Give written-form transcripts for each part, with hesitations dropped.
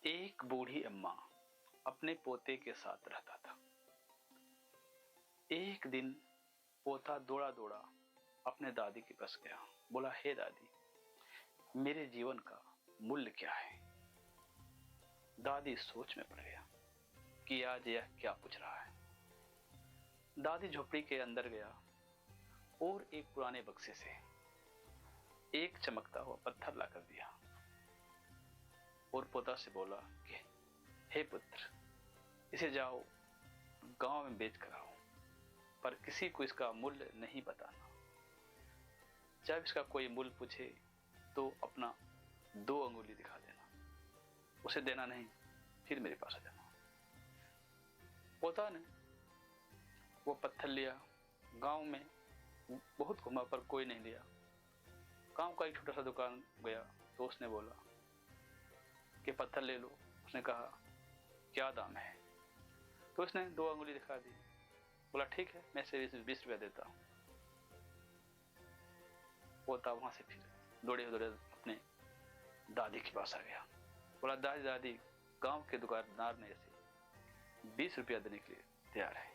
एक बूढ़ी अम्मा अपने पोते के साथ रहता था। एक दिन पोता दौड़ा दौड़ा अपने दादी के पास गया। बोला, हे दादी, मेरे जीवन का मूल्य क्या है? दादी सोच में पड़ गया कि आज यह क्या पूछ रहा है। दादी झोपड़ी के अंदर गया और एक पुराने बक्से से एक चमकता हुआ पत्थर लाकर दिया और पोता से बोला कि हे पुत्र, इसे जाओ गांव में बेच कर आओ, पर किसी को इसका मूल्य नहीं बताना। जब इसका कोई मूल्य पूछे तो अपना 2 अंगुली दिखा देना, उसे देना नहीं, फिर मेरे पास आ जाना। पोता ने वो पत्थर लिया, गांव में बहुत घुमा पर कोई नहीं लिया। गांव का एक छोटा सा दुकान गया तो उसने बोला कि पत्थर ले लो। उसने कहा, क्या दाम है? तो उसने 2 अंगुली दिखा दी। बोला, ठीक है, मैं से 20 रुपया देता हूँ। पोता वहां से फिर दौड़े दौड़े अपने दादी के पास आ गया। बोला, दादी दादी, गांव के दुकानदार ने ऐसे 20 रुपया देने के लिए तैयार है।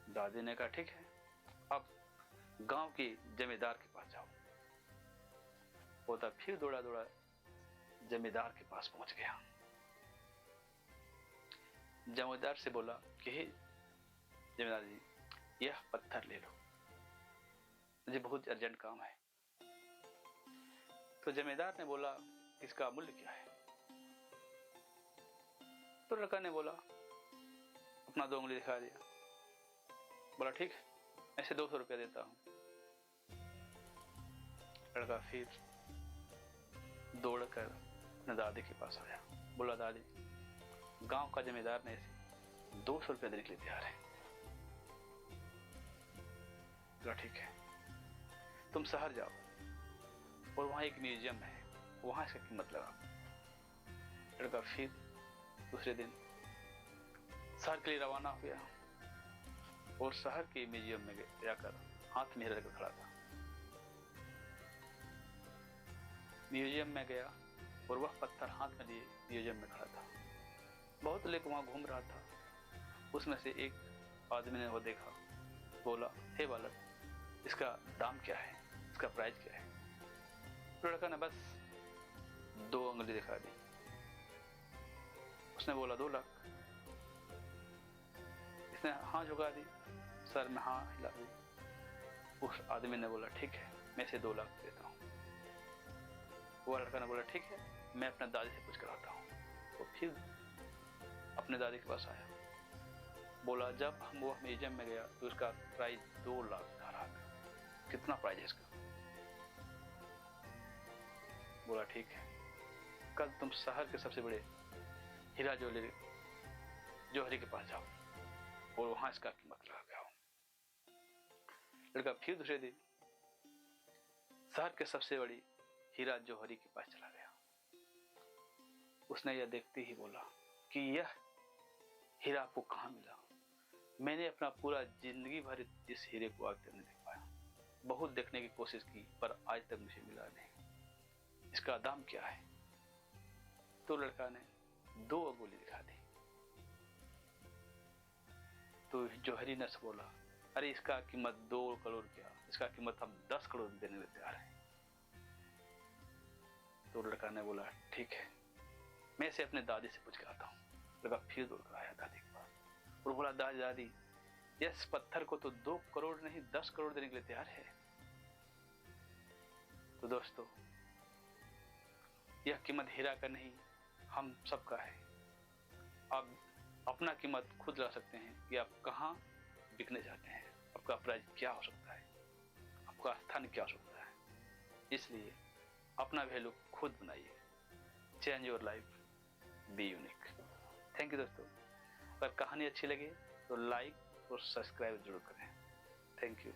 दादी ने कहा, ठीक है, अब गांव के जमींदार के पास जाओ। पोता फिर दौड़ा दौड़ा जमींदार के पास पहुंच गया। जमींदार से बोला कि हे जमींदार जी, यह पत्थर ले लो, मुझे बहुत अर्जेंट काम है। तो जमींदार ने बोला, इसका मूल्य क्या है? तो लड़का ने बोला, अपना 2 उंगली दिखा दिया। बोला, ठीक है, ऐसे 200 रुपया देता हूं। लड़का फिर दौड़कर अपने दादी के पास आया। बोला, दादी, गांव का जमींदार ने ऐसे 200 रुपया देने के लिए तैयार है। बोला, ठीक है, तुम शहर जाओ और वहां एक म्यूजियम है, वहां इसका कीमत लगाओ। लड़का फिर दूसरे दिन शहर के लिए रवाना हो गया और शहर के म्यूजियम में जाकर हाथ में रखकर खड़ा था। म्यूजियम में गया और वह पत्थर हाथ में लिए म्यूजियम में खड़ा था। बहुत लोग वहां घूम रहा था। उसमें से एक आदमी ने वो देखा। बोला, हे बालक, इसका दाम क्या है? इसका प्राइस क्या है? तो लड़का ने बस 2 उंगली दिखा दी। उसने बोला, 2 लाख। इसने हाँ झुका दी, सर में हाँ हिला दी। उस आदमी ने बोला, ठीक है, मैं इसे 2 लाख देता हूँ। वो लड़का ने बोला, ठीक है, मैं अपने दादी से पूछ कर आता हूँ। वो फिर अपने दादी के पास आया। बोला, जब हम वो म्यूजियम में गया तो उसका प्राइस 2 लाख था। कितना प्राइस है इसका? बोला, ठीक है, कल तुम शहर के सबसे बड़े हीरा जौहरी के पास जाओ और वहां इसका कीमत लगा के आओ। लड़का फिर दूसरे दिन शहर के सबसे बड़ी हीरा जौहरी के पास चला गया। उसने यह देखते ही बोला कि यह हीरा आपको कहां मिला? मैंने अपना पूरा जिंदगी भर इस हीरे को आज तक नहीं देख पाया। बहुत देखने की कोशिश की पर आज तक मुझे मिला नहीं। इसका दाम क्या है? तो लड़का ने 2 अंगुली दिखा दी। तो जौहरी ने बोला, अरे इसका कीमत 2 करोड़ क्या, इसका कीमत हम 10 करोड़ देने में तैयार हैं। तो लड़का ने बोला, ठीक है, मैं इसे अपने दादी से पूछ के आता हूँ। लड़का फिर दौड़कर आया दादी के पास और बोला, दादी दादी, इस पत्थर को तो 2 करोड़ नहीं 10 करोड़ देने के लिए तैयार है। तो दोस्तों, यह कीमत हीरा का नहीं, हम सबका है। आप अपना कीमत खुद ला सकते हैं कि आप कहाँ बिकने जाते हैं, आपका प्राइस क्या हो सकता है, आपका स्थान क्या हो सकता है। इसलिए अपना वैल्यू खुद बनाइए। Change your life, be unique. Thank you दोस्तों। अगर कहानी अच्छी लगे तो लाइक और सब्सक्राइब जरूर करें। Thank you.